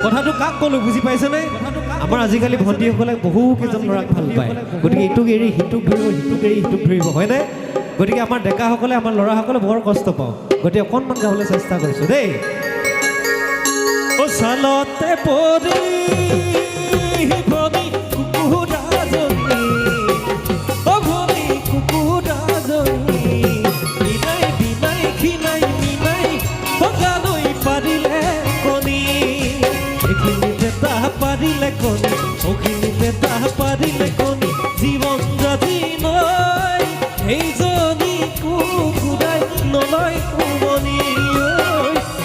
কথাটো কাক ক'লো বুজি পাইছেনে? আমাৰ আজিকালি ভণ্টিসকলে বহু কেইজন ল'ৰাক ভাল পায়, গতিকে ইটোক এৰি সিটোক ধৰিব, সিটোক এৰি সিটোক ধৰিব, হয়নে? গতিকে আমাৰ ডেকাসকলে আমাৰ ল'ৰাসকলে বৰ কষ্ট পাওঁ, গতিকে অকণমান গাবলৈ চেষ্টা কৰিছোঁ দেই। চালতে পৰি ভনী কুকুৰাজনী, অ ভনী কুকুৰাজনী, বিনাই বিনাই খিনাই মিনাই বগালৈ পাৰিলে কণী, এইখিনিতে তাহ পাৰিলে কণী, অখিনিতে তাহ পাৰিলে কণী, জীৱন জাতি নয় সেইজনী কুকুৰাই নলয় উমনি,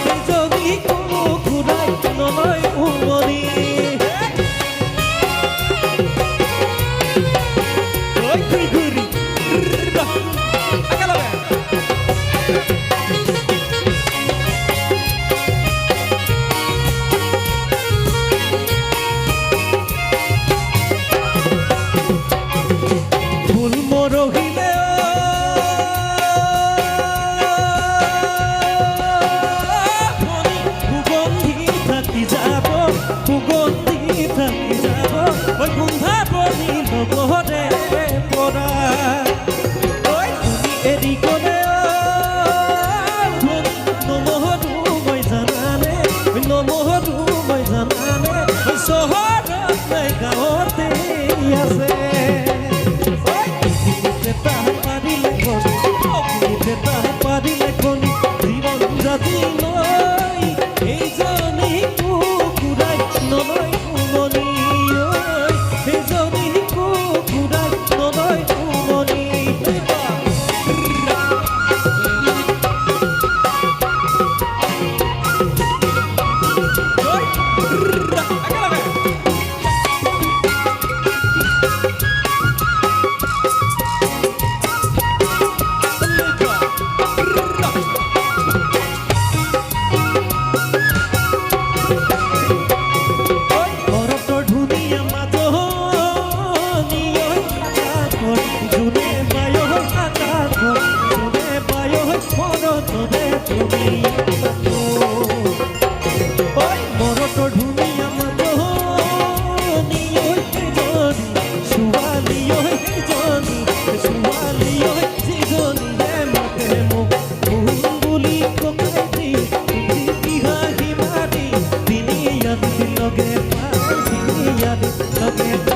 সেইজনী কুকুৰাই নলয় উমনি। ফুল মৰহিলে সুগন্ধি থাকি যাব, সুগন্ধি থাকি যাব, মই গোন্ধা বনি লগতে পৰা, তুমি এৰি গ'লে নমহৰো মই জানানে, নমহৰো মই জানানে, চহৰত নাই গাঁৱতে আছে। পাৰিলে কণী জীৱন জাতি নয় সেইজনী কুকুৰাই নলয় উমনি, সেইজনী কুকুৰাই নলয় উমনি। Okay.